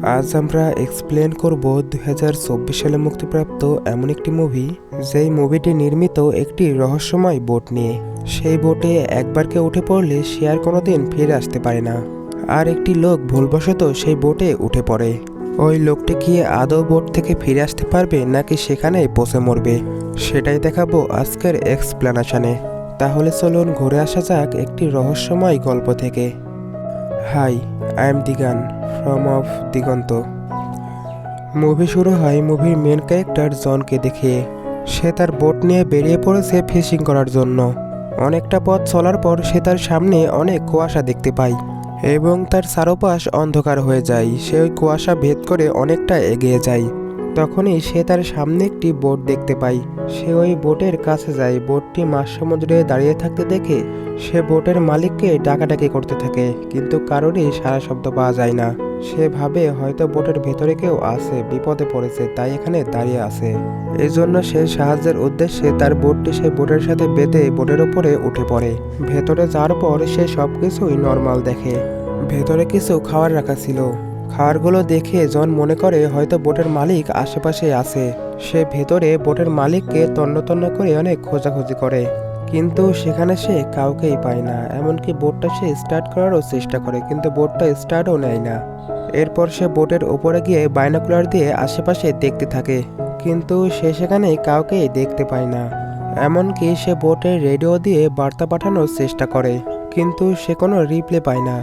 আজ আমরা এক্সপ্লেন করব 2024 সালে মুক্তিপ্রাপ্ত এমন একটি মুভি, যেই মুভিটি নির্মিত একটি রহস্যময় বোট নিয়ে। সেই বোটে একবার কেউ উঠে পড়লে সে আর কোনোদিন ফিরে আসতে পারে না। আর একটি লোক ভুলবশত সেই বোটে উঠে পড়ে। ওই লোকটি কি আদৌ বোট থেকে ফিরে আসতে পারবে নাকি সেখানেই পচে মরবে, সেটাই দেখাবো আজকের এক্সপ্লেনেশনে। তাহলে চলুন ঘুরে আসা যাক একটি রহস্যময় গল্প থেকে। Hi, I am Digan from of Diganta. Movie শুরু হয় মুভির মেন ক্যারেক্টার জনকে দেখে। সে তার বোট নিয়ে বেরিয়ে পড়েছে ফিশিং করার জন্য। অনেকটা পথ চলার পর সে তার সামনে অনেক কুয়াশা দেখতে পায় এবং তার চারপাশ অন্ধকার হয়ে যায়। সে ওই কুয়াশা ভেদ করে অনেকটা এগিয়ে যায়। তখনই সে তার সামনে একটি বোট দেখতে পায়। সে ওই বোটের কাছে যায়। বোটটি মাঝ সমুদ্রে দাঁড়িয়ে থাকতে দেখে সে বোটের মালিককে ডাকাডাকি করতে থাকে, কিন্তু কারোরই সারা শব্দ পাওয়া যায় না। সে ভাবে হয়তো বোটের ভেতরে কেউ আছে, বিপদে পড়েছে, তাই এখানে দাঁড়িয়ে আছে। এই জন্য সে সাহায্যের উদ্দেশ্যে তার বোটটি সেই বোটের সাথে বেঁধে বোটের উপরে উঠে পড়ে। ভেতরে যাওয়ার পর সে সবকিছুই নর্মাল দেখে। ভেতরে কিছু খাবার রাখা ছিল। খাবারগুলো দেখে জন মনে করে হয়তো বোটের মালিক আশেপাশে আছে। সে ভেতরে বোটের মালিককে তন্ন তন্ন করে অনেক খোঁজাখুঁজি করে, কিন্তু সেখানে সে কাউকেই পায় না। এমনকি বোটটা সে স্টার্ট করারও চেষ্টা করে, কিন্তু বোটটা স্টার্টও নেয় না। এরপর সে বোটের ওপরে গিয়ে বাইনোকুলার দিয়ে আশেপাশে দেখতে থাকে, কিন্তু সে সেখানে কাউকেই দেখতে পায় না। এমনকি সে বোটের রেডিও দিয়ে বার্তা পাঠানোর চেষ্টা করে, কিন্তু সে কোনো রিপ্লে পায় না।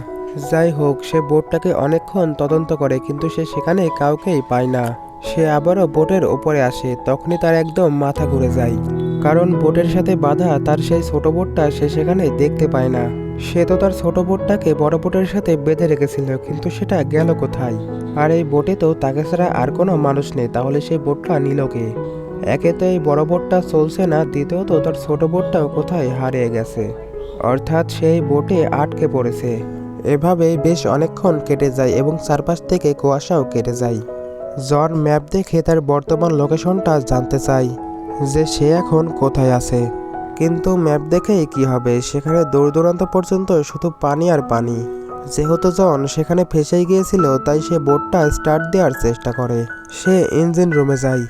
যাই হোক, সে বোটটাকে অনেকক্ষণ তদন্ত করে, কিন্তু সে সেখানে কাউকেই পায় না। সে আবারও বোটের ওপরে আসে। তখনই তার একদম মাথা ঘুরে যায়, কারণ বোটের সাথে বাঁধা তার সেই ছোট বোটটা সে সেখানে দেখতে পায় না। সে তো তার ছোট বোটটাকে বড় বোটের সাথে বেঁধে রেখেছিল, কিন্তু সেটা গেল কোথায়? আর এই বোটে তো তাকে ছাড়া আর কোনো মানুষ নেই, তাহলে সেই বোটটা নিল কে? একে তো এই বড় বোটটা চলছে না, দ্বিতীয়ত তার ছোট বোটটাও কোথায় হারিয়ে গেছে, অর্থাৎ সেই বোটে আটকে পড়েছে। এভাবেই বেশ অনেকক্ষণ কেটে যায় এবং চারপাশ থেকে কুয়াশাও কেটে যায়। জন ম্যাপ দেখে তার বর্তমান লোকেশনটা জানতে চায়, যে সে এখন কোথায় আছে। কিন্তু ম্যাপ দেখেই কি হবে, সেখানে দূর দূরান্ত পর্যন্ত শুধু পানি আর পানি। যেহেতু জন সেখানে ফেসেই গিয়েছিল, তাই সে বোটটা স্টার্ট দেওয়ার চেষ্টা করে। সে ইঞ্জিন রুমে যায়।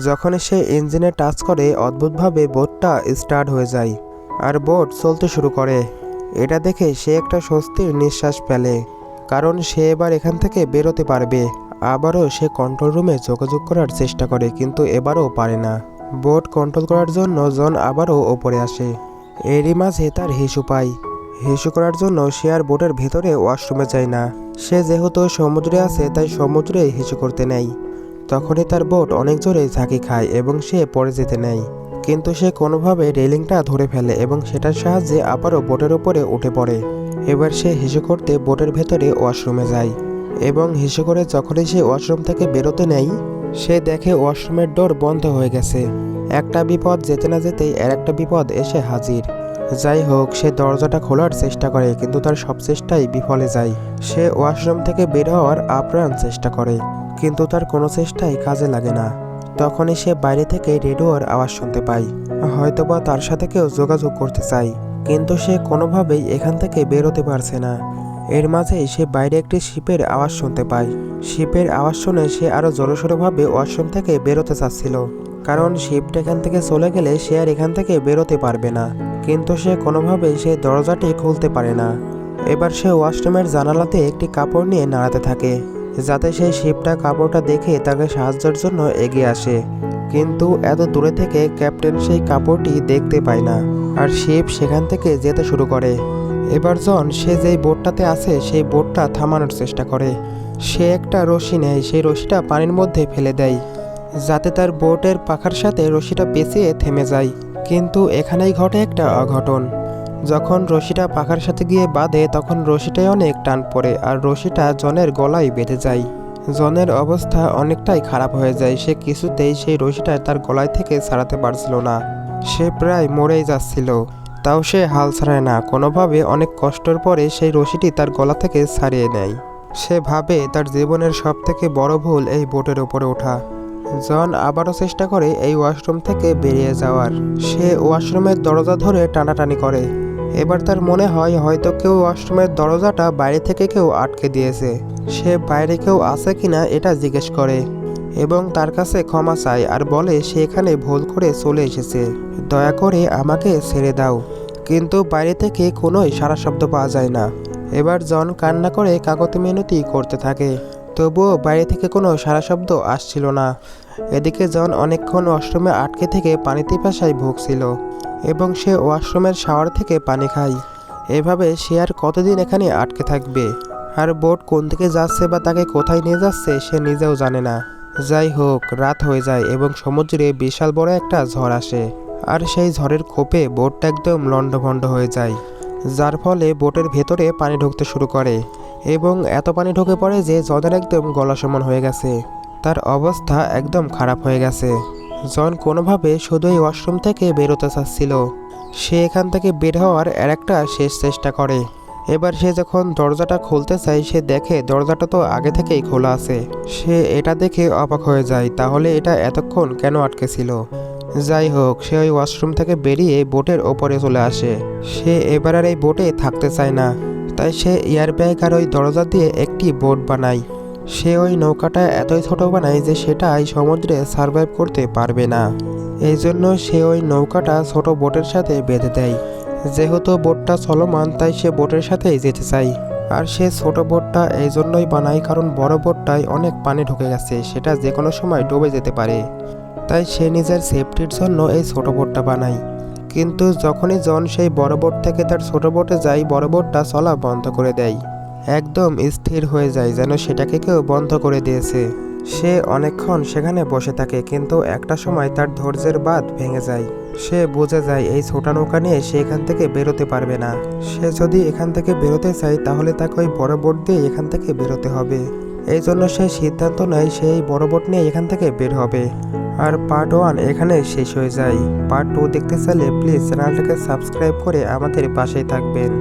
যখনই সে ইঞ্জিনে টাচ করে, অদ্ভুতভাবে বোটটা স্টার্ট হয়ে যায় আর বোট চলতে শুরু করে। এটা দেখে সে একটা স্বস্তির নিঃশ্বাস ফেলে, কারণ সে এবার এখান থেকে বেরোতে পারবে। আবারও সে কন্ট্রোল রুমে যোগাযোগ করার চেষ্টা করে, কিন্তু এবারও পারে না। বোট কন্ট্রোল করার জন্য জন আবারও ওপরে আসে। এরই মাঝে তার হিসু পায়। হিসু করার জন্য সে আর বোটের ভেতরে ওয়াশরুমে যায় না। সে যেহেতু সমুদ্রে আছে, তাই সমুদ্রে হিসু করতে নেয়। তখনই তার বোট অনেক জোরে ঝাঁকি খায় এবং সে পড়ে যেতে নেয়, কিন্তু সে কোনোভাবে রেলিংটা ধরে ফেলে এবং সেটার সাহায্যে আবারও বোটের উপরে উঠে পড়ে। এবার সে হিসু করতে বোটের ভেতরে ওয়াশরুমে যায় এবং হিসু করে যখনই সে ওয়াশরুম থেকে বেরোতে নেয়, সে দেখে ওয়াশরুমের ডোর বন্ধ হয়ে গেছে। একটা বিপদ যেতে না যেতেই আর একটা বিপদ এসে হাজির। যাই হোক, সে দরজাটা খোলার চেষ্টা করে, কিন্তু তার সব চেষ্টাই বিফলে যায়। সে ওয়াশরুম থেকে বের হওয়ার আপ্রাণ চেষ্টা করে, কিন্তু তার কোনো চেষ্টাই কাজে লাগে না। তখনই সে বাইরে থেকে রেডিওর আওয়াজ শুনতে পায়। হয়তোবা তার সাথে কেউ যোগাযোগ করতে চায়, কিন্তু সে কোনোভাবেই এখান থেকে বেরোতে পারছে না। এর মাঝেই সে বাইরে একটি শিপের আওয়াজ শুনতে পায়। শিপের আওয়াজ শুনে সে আরও জোরসোরভাবে ওয়াশরুম থেকে বেরোতে চাচ্ছিল, কারণ শিপটা এখান থেকে চলে গেলে সে আর এখান থেকে বেরোতে পারবে না। কিন্তু সে কোনোভাবেই সেই দরজাটি খুলতে পারে না। এবার সে ওয়াশরুমের জানালাতে একটি কাপড় নিয়ে নাড়াতে থাকে, যাতে সেই শিপটা কাপড়টা দেখে তাকে সাহায্যের জন্য এগিয়ে আসে। কিন্তু এত দূরে থেকে ক্যাপ্টেন সেই কাপড়টি দেখতে পায় না, আর শিপ সেখান থেকে যেতে শুরু করে। এবার জন সে যেই বোটটাতে আছে সেই বোটটা থামানোর চেষ্টা করে। সে একটা রশি নেয়, সেই রশিটা পানির মধ্যে ফেলে দেয়, যাতে তার বোটের পাখার সাথে রশিটা পেঁচিয়ে থেমে যায়। কিন্তু এখানেই ঘটে একটা অঘটন। যখন রশিটা পাখার সাথে গিয়ে বাঁধে, তখন রশিটায় অনেক টান পড়ে আর রশিটা জনের গলায় বেঁধে যায়। জনের অবস্থা অনেকটাই খারাপ হয়ে যায়। সে কিছুতেই সেই রশিটা তার গলায় থেকে ছাড়াতে পারছিল না। সে প্রায় মরেই যাচ্ছিল, তাও সে হাল ছাড়ায় না। কোনোভাবে অনেক কষ্টের পরে সেই রশিটি তার গলা থেকে ছাড়িয়ে নেয়। সে ভাবে তার জীবনের সবথেকে বড় ভুল এই বোটের উপরে ওঠা। জন আবারও চেষ্টা করে এই ওয়াশরুম থেকে বেরিয়ে যাওয়ার। সে ওয়াশরুমের দরজা ধরে টানাটানি করে, এবার তার মনে হয় হয়তো কেউ ওয়াশরুমের দরজাটা বাইরে থেকে কেউ আটকে দিয়েছে। সে বাইরে কেউ আছে কিনা এটা জিজ্ঞেস করে এবং তার কাছে ক্ষমা চায় আর বলে সে এখানে ভুল করে চলে এসেছে, দয়া করে আমাকে ছেড়ে দাও। কিন্তু বাইরে থেকে কোনোই সাড়া শব্দ পাওয়া যায় না। এবার জন কান্না করে কাকতি মিনতি করতে থাকে, তবুও বাইরে থেকে কোনো সাড়া শব্দ আসছিল না। এদিকে জন অনেকক্ষণ ওয়াশরুমে আটকে থেকে পানি পিপাসায় ভুগছিল এবং সে ওয়াশরুমের শাওয়ার থেকে পানি খায়। এভাবে সে আর কতদিন এখানে আটকে থাকবে? আর বোট কোন দিকে যাচ্ছে বা তাকে কোথায় নিয়ে যাচ্ছে সে নিজেও জানে না। যাই হোক, রাত হয়ে যায় এবং সমুদ্রে বিশাল বড় একটা ঝড় আসে আর সেই ঝড়ের কোপে বোটটা একদম লণ্ডভণ্ড হয়ে যায়, যার ফলে বোটের ভেতরে পানি ঢুকতে শুরু করে এবং এত পানি ঢুকে পড়ে যে জনের একদম গলা সমান হয়ে গেছে। তার অবস্থা একদম খারাপ হয়ে গেছে। জন কোনোভাবে শুধুই ওয়াশরুম থেকে বেরোতে চাচ্ছিল। সে এখান থেকে বের হওয়ার একটা শেষ চেষ্টা করে। এবার সে যখন দরজাটা খুলতে চায় সে দেখে দরজাটা তো আগে থেকেই খোলা আছে। সে এটা দেখে অবাক হয়ে যায়, তাহলে এটা এতক্ষণ কেন আটকে ছিল? যাই হোক, সে ওই ওয়াশরুম থেকে বেরিয়ে বোটের ওপরে চলে আসে। সে এবার আর এই বোটে থাকতে চায় না, তাই সে এয়ার ব্যাগ আর ওই দরজা দিয়ে একটি বোট বানায়। সে ওই নৌকাটা এতই ছোট বানায় যে সেটা এই সমুদ্রে সার্ভাইভ করতে পারবে না। এই জন্য সে ওই নৌকাটা ছোট বোটের সাথে বেঁধে দেয়। যেহেতু বোটটা চলমান তাই সে বোটের সাথেই যেতে চায়। আর সে ছোট বোটটা এই জন্যই বানায় কারণ বড় বোটটায় অনেক পানি ঢুকে গেছে, সেটা যে কোনো সময় ডুবে যেতে পারে। তাই সে নিজের সেফটির জন্য এই ছোট বোটটা বানায়। কিন্তু যখনই জন সেই বড় বোট থেকে তার ছোট বোটে যায়, বড় বোটটা চলা বন্ধ করে দেয়। একদম স্থির হয়ে যায় যেন সেটাকে কেউ বন্ধ করে দিয়েছে। সে অনেকক্ষণ সেখানে বসে থাকে, কিন্তু একটা সময় তার ধৈর্যের বাঁধ ভেঙে যায়। সে বুঝে যায় এই ছোট নৌকা নিয়ে সে এখান থেকে বেরোতে পারবে না। সে যদি এখান থেকে বেরোতে চায় তাহলে তাকে ওই বড় বোট দিয়ে এখান থেকে বেরোতে হবে। এই জন্য সে সিদ্ধান্ত নেয় সেই বড় বোট নিয়ে এখান থেকে বের হবে। আর পার্ট 1 এখানে শেষ হয়ে যায়। পার্ট 2 দেখতে চাইলে প্লিজ চ্যানেলটাকে সাবস্ক্রাইব করে আমাদের পাশেই থাকবেন।